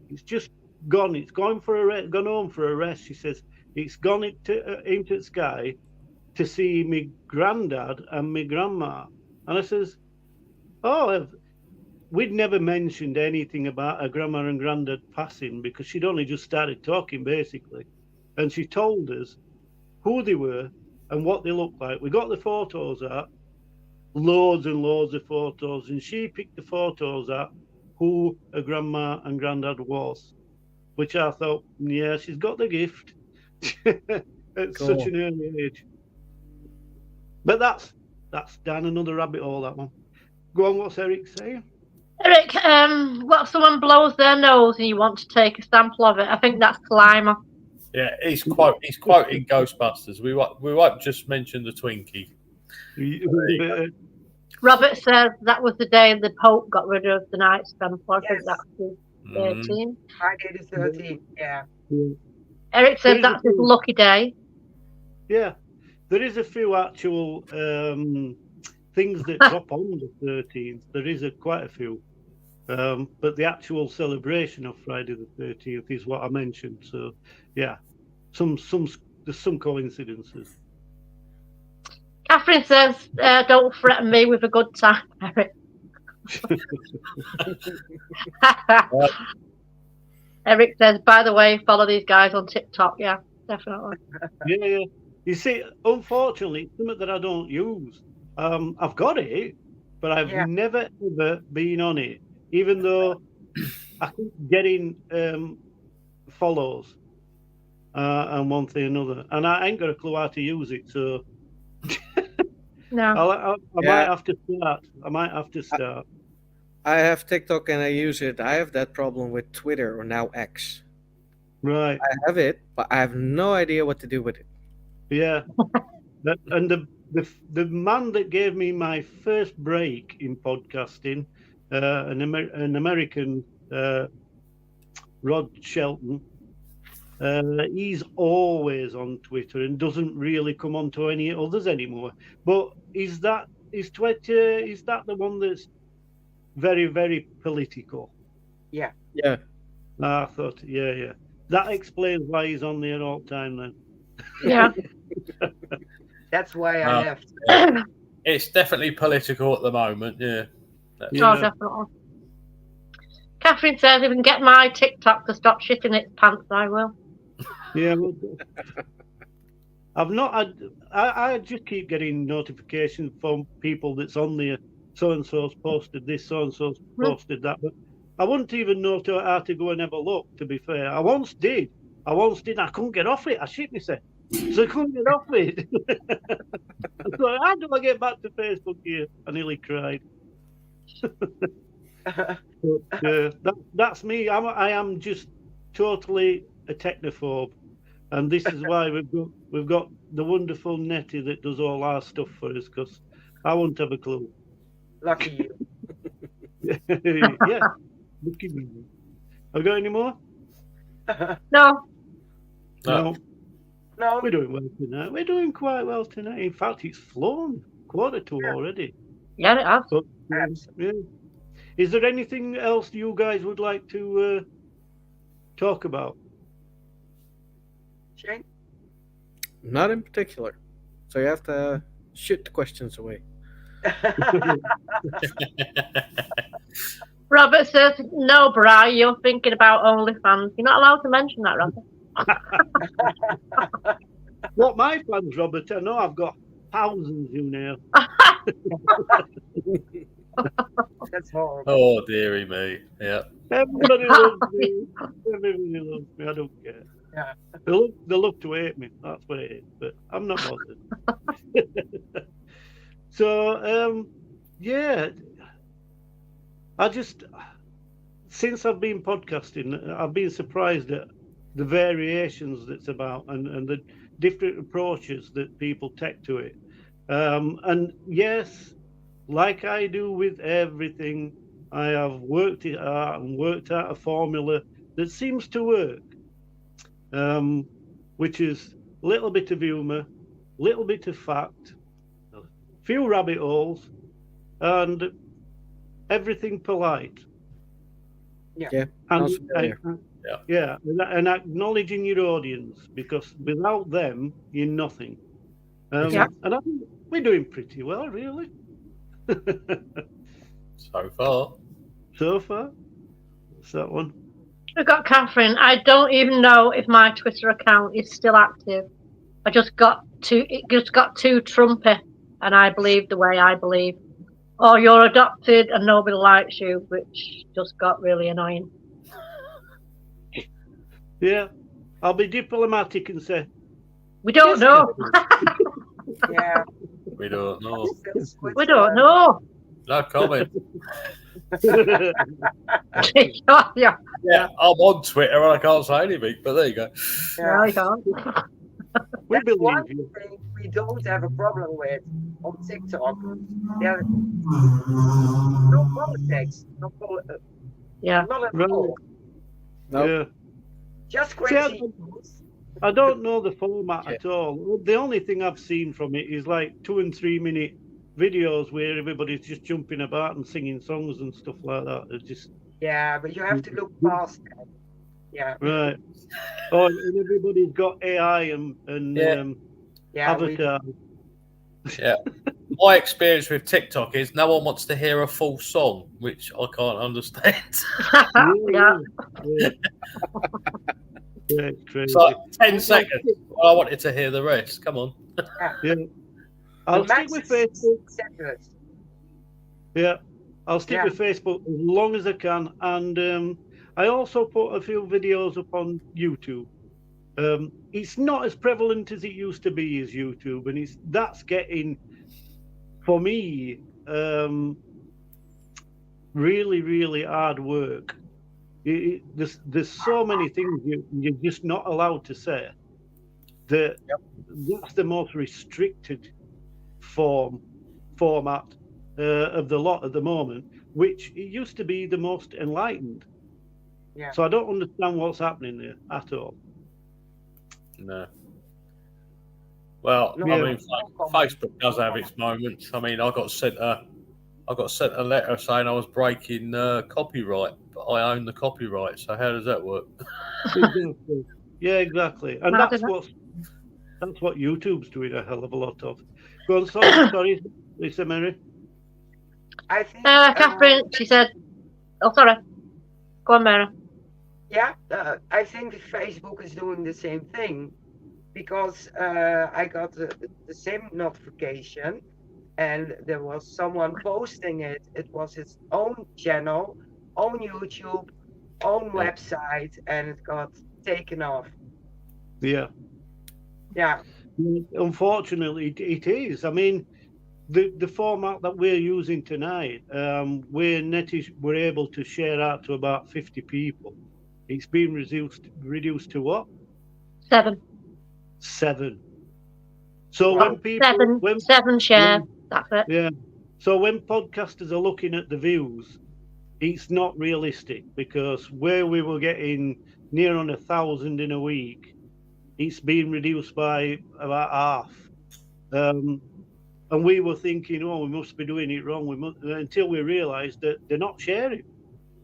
A: It's just gone. It's gone for a rest, gone home for a rest." She says, "It's gone into the sky to see me granddad and me grandma." And I says, "Oh, we'd never mentioned anything about her grandma and granddad passing because she'd only just started talking, basically. And she told us who they were and what they looked like. We got the photos out, loads and loads of photos, and she picked the photos out who her grandma and granddad was, which I thought, yeah, she's got the gift at such an early age. But that's down another rabbit hole, that one. Go on, what's Eric saying?
D: Eric, what if someone blows their nose and you want to take a sample of it? I think that's Climber.
B: Yeah, he's quoting Ghostbusters. We won't just mention the Twinkie.
D: Robert says that was the day the Pope got rid of the Knights Templar. I think
E: Yes.
D: that's the 13th.
E: Friday the 13th, yeah.
D: Eric said that's his lucky day.
A: Yeah, there is a few actual things that drop on the 13th. There is quite a few. But the actual celebration of Friday the 13th is what I mentioned. So, yeah, there's some coincidences.
D: Catherine says, "Don't threaten me with a good time, Eric." Eric says, "By the way, follow these guys on TikTok." Yeah, definitely.
A: Yeah. You see, unfortunately, it's something that I don't use. I've got it, but I've never ever been on it. Even though I keep getting follows and one thing or another, and I ain't got a clue how to use it, so
D: no,
A: I might have to start.
C: I have TikTok and I use it. I have that problem with Twitter, or now X.
A: Right.
C: I have it, but I have no idea what to do with it.
A: Yeah. And the man that gave me my first break in podcasting, an American, Rod Shelton, he's always on Twitter and doesn't really come on to any others anymore. But is Twitter, is that the one that's very, very political?
E: Yeah.
C: Yeah.
A: I thought, yeah. That explains why he's on there all the time then.
D: yeah.
E: That's why I left.
B: It's definitely political at the moment, yeah.
D: Oh, definitely. Catherine says, "If we can get my TikTok to stop shitting its pants, I will."
A: Yeah, well, I've not had. I just keep getting notifications from people that's on there. So and so's posted this. So and so's posted that. But I wouldn't even know how to go and have a look. To be fair, I once did. I couldn't get off it. I shit myself. So I couldn't get off it. So how do I get back to Facebook here? I nearly cried. But, that's me. I am just totally a technophobe, and this is why we've got the wonderful Nettie that does all our stuff for us, because I won't have a clue.
E: Lucky you.
A: Yeah. Lucky me. Have you got any more?
D: No.
A: We're doing well tonight. We're doing quite well tonight. In fact, it's flown 1:45 already.
D: Yeah, it has.
A: But, yeah. Is there anything else you guys would like to talk about?
E: Shane?
C: Not in particular. So you have to shoot the questions away.
D: Robert says, "No, Bri, you're thinking about OnlyFans. You're not allowed to mention that, Robert."
A: What my fans, Robert? I know I've got thousands, you know.
E: That's horrible.
B: Oh, dearie me. Yeah.
A: Everybody loves me. Everybody loves me. I don't care.
E: Yeah.
A: They love to hate me. That's what it is. But I'm not bothered. So, yeah, since I've been podcasting, I've been surprised at the variations that's about and the different approaches that people take to it. And yes, like I do with everything, I have worked it out and worked out a formula that seems to work, which is a little bit of humour, a little bit of fact, a few rabbit holes, and everything polite.
C: Yeah.
A: And,
C: Sounds familiar.
A: and acknowledging your audience, because without them, you're nothing. And I think we're doing pretty well, really.
B: So far.
A: So far, what's that one?
D: We've got Catherine. I don't even know if my Twitter account is still active. It just got too Trumpy, and I believe the way I believe. Or you're adopted and nobody likes you, which just got really annoying.
A: Yeah, I'll be diplomatic and say
D: we don't know.
E: Yeah.
B: We don't know.
D: We don't know.
B: No comment.
D: Yeah,
B: I'm on Twitter and I can't say anything, but there you go.
D: no, you can't.
A: we
E: That's
A: believe
E: one
A: you.
E: thing we don't have a problem with on TikTok. There no politics,
D: Yeah.
E: not at
A: Right.
E: all.
A: Yeah.
E: Just
A: See,
E: crazy.
A: I don't know the format at all. The only thing I've seen from it is like 2 and 3 minute videos where everybody's just jumping about and singing songs and stuff like that. It's just
E: Yeah, but you have to look past that. Yeah.
A: right. Oh, and everybody's got AI and
E: Yeah,
A: avatar.
B: Yeah. My experience with TikTok is no one wants to hear a full song, which I can't understand.
D: Yeah.
A: Yeah, it's crazy.
B: It's like 10 seconds. I wanted to hear the rest. Come on.
A: Yeah. I'll
E: The
A: stick
E: max
A: with
E: is
A: Facebook.
E: 6 seconds.
A: Yeah, I'll stick
E: Yeah.
A: with Facebook as long as I can, and I also put a few videos up on YouTube. It's not as prevalent as it used to be as YouTube, and that's getting, for me, really, really hard work. There's so many things you're just not allowed to say. That's the most restricted format of the lot at the moment, which it used to be the most enlightened.
E: Yeah.
A: So I don't understand what's happening there at all.
B: No. Well,
E: No,
B: I
A: Yeah.
B: mean, Facebook does have its moments. I mean, I got sent a letter saying I was breaking copyright, but I own the copyright. So how does that work?
A: Exactly. Yeah, exactly. And
D: Mad
A: that's
D: enough.
A: what YouTube's doing a hell of a lot of. Go on, sorry, Lisa Mary.
E: I think.
D: Catherine, she said, oh, sorry. Go on, Mary.
E: Yeah, I think Facebook is doing the same thing, because I got the same notification, and there was someone posting it. It was his own channel, own YouTube, own website, and it got taken off.
A: Yeah.
E: Yeah.
A: Unfortunately, it is. I mean, the format that we're using tonight, we're able to share out to about 50 people. It's been reduced to what?
D: 7.
A: 7. So when people
D: 7 share. That's it.
A: Yeah. So when podcasters are looking at the views, it's not realistic, because where we were getting near on 1,000 in a week, it's been reduced by about half. And we were thinking, oh, we must be doing it wrong. Until we realised that they're not sharing.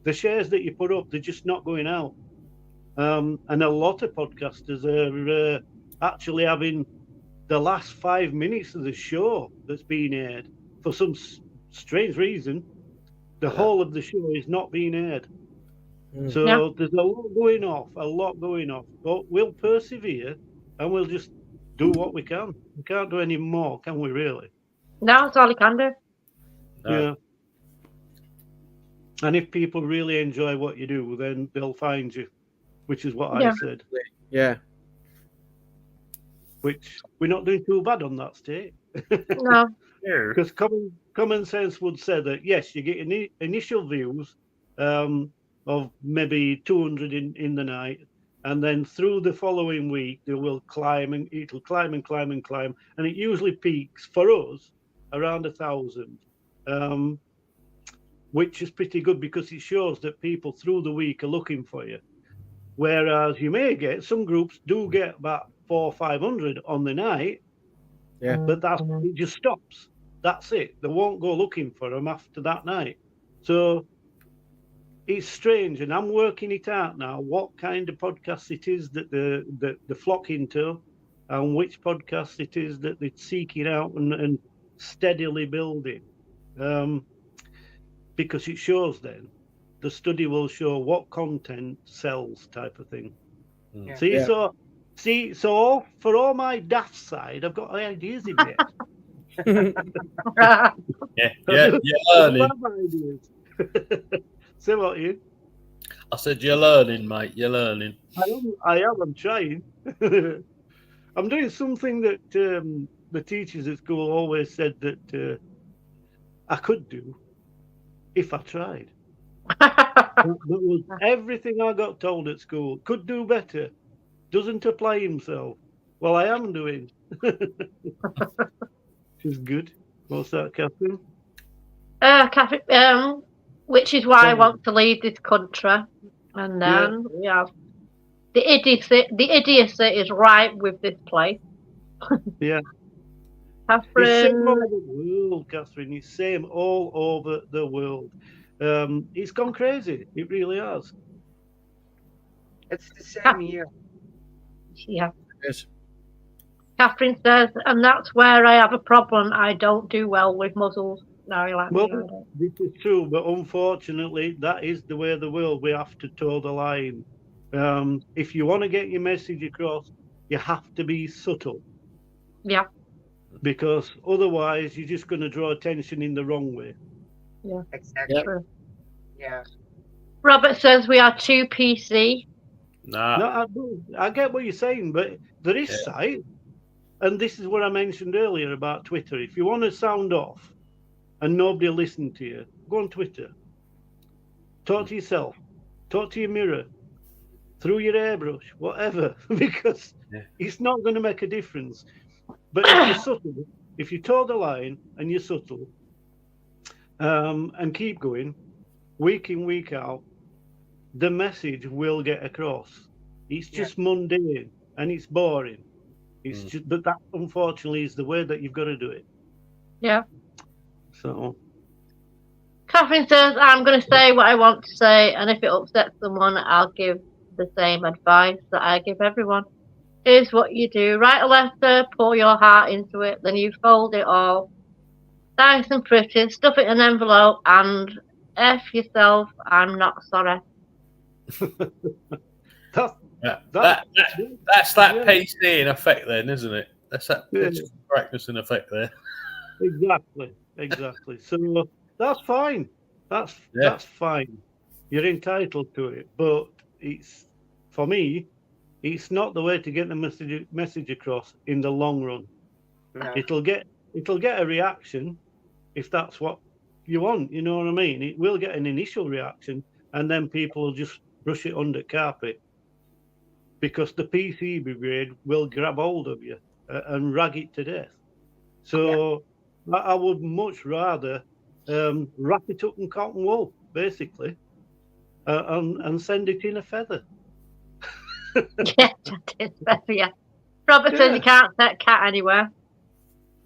A: The shares that you put up, they're just not going out. And a lot of podcasters are actually having the last 5 minutes of the show that's being aired. For some strange reason, the whole of the show is not being aired. So there's a lot going off. But we'll persevere, and we'll just do what we can. We can't do any more, can we, really?
D: No, that's all you can do.
B: No.
A: Yeah. And if people really enjoy what you do, then they'll find you, which is what I said.
C: Yeah.
A: Which we're not doing too bad on that state.
D: No.
A: Because common sense would say that, yes, you get initial views of maybe 200 in the night, and then through the following week, they will climb, and it'll climb and climb and climb, and it usually peaks for us around 1,000, which is pretty good because it shows that people through the week are looking for you. Whereas you may get, some groups do get about 400 or 500 on the night, but it just stops. That's it. They won't go looking for them after that night. So it's strange, and I'm working it out now, what kind of podcast it is that they're flocking to, and which podcast it is that they're seeking out and steadily building. Because it shows then, the study will show what content sells, type of thing. Yeah. So for all my daft side, I've got ideas in there.
B: You're learning.
A: Say what, Ian?
B: I said you're learning, mate. You're learning.
A: I am. I'm trying. I'm doing something that the teachers at school always said that I could do if I tried. That was everything I got told at school. Could do better. Doesn't apply himself. Well, I am doing. Which is good. What's that, Catherine?
D: Catherine, which is why I want to leave this country. And then we have the idiocy. The idiocy is right with this place.
A: Yeah.
D: Catherine.
A: It's same all over the world, Catherine. It's same all over the world. It's gone crazy. It really has.
E: It's the same here.
D: Yeah.
C: Yes.
D: Catherine says, and that's where I have a problem. I don't do well with muzzles. No, you like me.
A: Well, this is true, but unfortunately, that is the way of the world. We have to toe the line. If you want to get your message across, you have to be subtle.
D: Yeah.
A: Because otherwise, you're just going to draw attention in the wrong way.
D: Yeah.
E: Exactly.
D: Yep.
E: Yeah.
D: Robert says we are too PC.
B: Nah.
A: No, I get what you're saying, but there is sight. And this is what I mentioned earlier about Twitter. If you want to sound off and nobody will listen to you, go on Twitter. Talk to yourself. Talk to your mirror. Through your airbrush, whatever. Because it's not going to make a difference. But if you're subtle, if you toe the line and you're subtle, and keep going, week in, week out, the message will get across. It's just mundane and it's boring. It's just, but that unfortunately is the way that you've got to do it.
D: Yeah.
A: So.
D: Catherine says, I'm going to say what I want to say, and if it upsets someone, I'll give the same advice that I give everyone. Here's what you do. Write a letter, pour your heart into it, then you fold it all. Nice and pretty, stuff it in an envelope, and F yourself, I'm not sorry.
B: That's that PC in effect then, isn't it? That's that practice in effect there.
A: Exactly. So that's fine. That's fine. You're entitled to it, but it's, for me, it's not the way to get the message across in the long run. No. It'll get a reaction if that's what you want. You know what I mean? It will get an initial reaction, and then people will just brush it under carpet because the PC brigade will grab hold of you and rag it to death. So I would much rather wrap it up in cotton wool, basically, and send it in a feather.
D: Yeah. Robert says you can't set cat anywhere.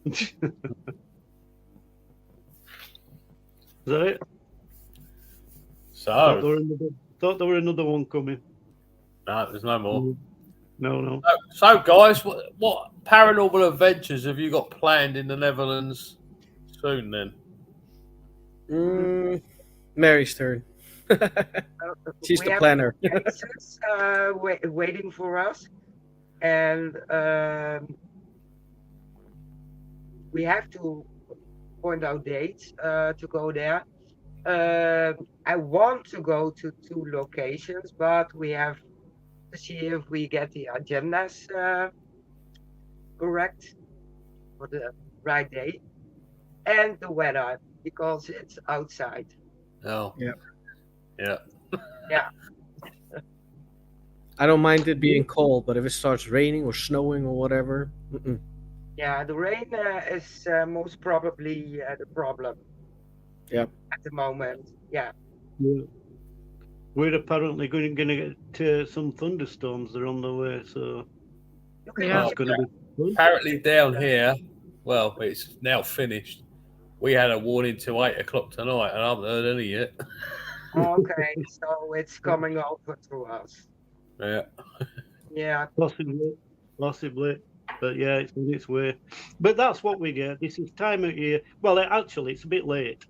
A: Is that it? Thought there were another one coming.
B: No, there's no more.
A: No.
B: So guys, what paranormal adventures have you got planned in the Netherlands soon then?
C: Mary's turn. She's the planner.
E: Waiting for us, and we have to point out dates to go there. I want to go to 2 locations, but we have to see if we get the agendas correct for the right date. and the weather because it's outside.
B: Oh.
C: Yeah.
B: Yeah.
E: Yeah.
C: I don't mind it being cold, but if it starts raining or snowing or whatever,
E: Yeah, the rain is most probably the problem.
C: Yep.
E: At the moment. Yeah.
A: Yeah. We're apparently going to get some thunderstorms. They're on the way, so
D: Yeah.
A: that's going to be fun.
B: Apparently down here, well, it's now finished. We had a warning till 8 o'clock tonight, and I haven't heard any yet.
E: Okay, so it's coming over to us.
B: Yeah.
E: Yeah.
A: Possibly. But yeah, it's on its way. But that's what we get. This is time of year. Well, actually, it's a bit late.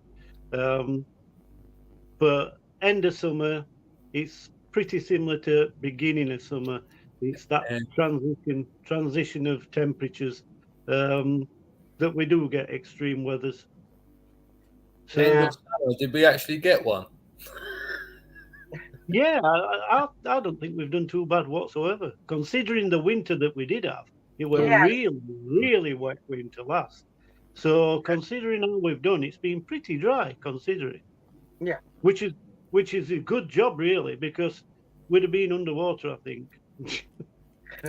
A: But end of summer, it's pretty similar to beginning of summer. It's that transition of temperatures that we do get extreme weathers. So
B: did we actually get one?
A: yeah, I don't think we've done too bad whatsoever, considering the winter that we did have. It was really wet winter last. So considering how we've done, it's been pretty dry considering.
E: Yeah.
A: Which is a good job really, because we'd have been underwater, I think.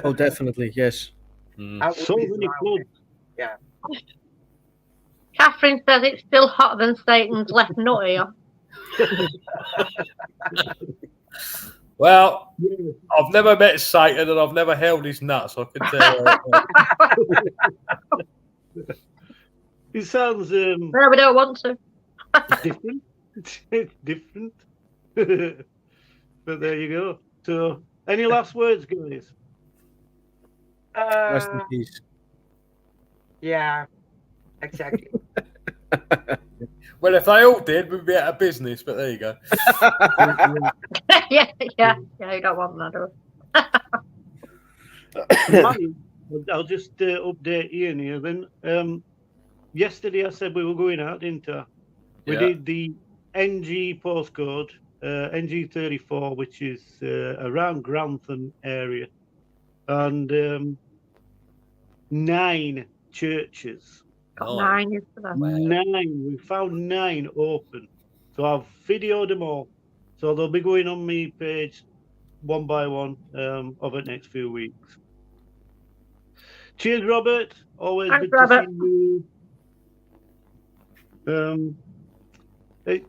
C: Oh, definitely, yes.
A: So many floods.
E: Yeah.
D: Catherine says it's still hotter than Satan's left nut here.
B: Well, I've never met Satan and I've never held his nuts. I can tell.
A: It sounds
D: No, we don't want to.
A: different. It's different. But there you go. So, any last words, guys?
C: Rest in peace.
E: Yeah, exactly.
B: Well, if they all did, we'd be out of business. But there you go.
D: yeah, you don't want that.
A: I'll just update Ian here then. Yesterday I said we were going out, didn't I? We did the NG postcode, NG34, which is around Grantham area, and 9 churches.
B: Oh.
D: 9 yesterday.
A: 9. We found 9 open. So I've videoed them all. So they'll be going on my page one by one over the next few weeks. Cheers, Robert. Always
D: Thanks,
A: good
D: Robert.
A: to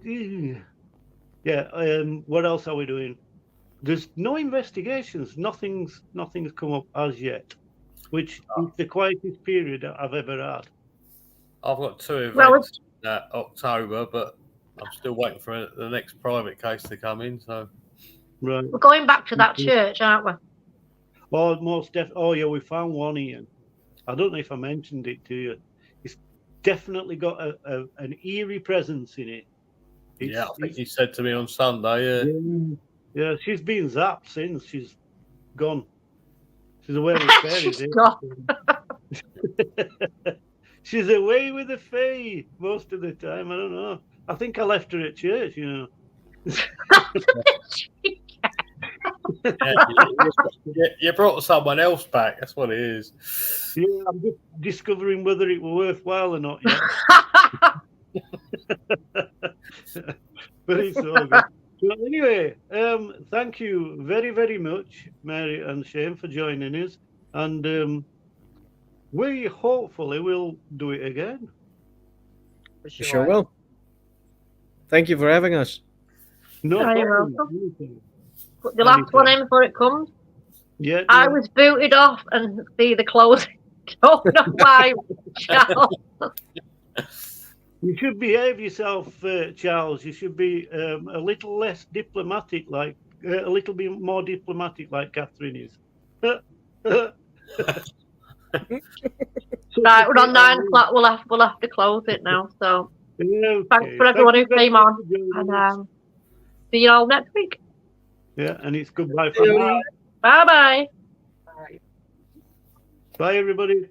A: see you. What else are we doing? There's no investigations. Nothing's come up as yet, which is the quietest period I've ever had.
B: I've got 2 events in October, but I'm still waiting for the next private case to come in. So,
A: right.
D: We're going back to that church, aren't we?
A: Oh, yeah, we found one, Ian. I don't know if I mentioned it to you. It's definitely got an eerie presence in it.
B: I think you said to me on Sunday.
A: Yeah, she's been zapped since she's gone. She's away with fairies.
D: She's gone.
A: She's away with the fae most of the time. I don't know. I think I left her at church,
B: You brought someone else back. That's what it is.
A: Yeah, I'm just discovering whether it were worthwhile or not yet. But it's all good. So anyway, thank you very, very much, Mary and Shane, for joining us. And we hopefully will do it again.
E: For
C: Sure will. Thank you for having us.
A: No
D: You're
A: problem.
D: Put the last one in before it comes.
A: Yeah.
D: I was booted off and see the closing. Don't know why, Charles.
A: You should behave yourself, Charles. You should be a little less diplomatic, a little bit more diplomatic, like Catherine is.
D: Right, we're on 9 o'clock. We'll have to close it now. So
A: Okay.
D: thanks for everyone who came on, and see you all next week.
A: Yeah, and it's goodbye from me.
D: Bye bye.
E: Bye.
A: Bye, everybody.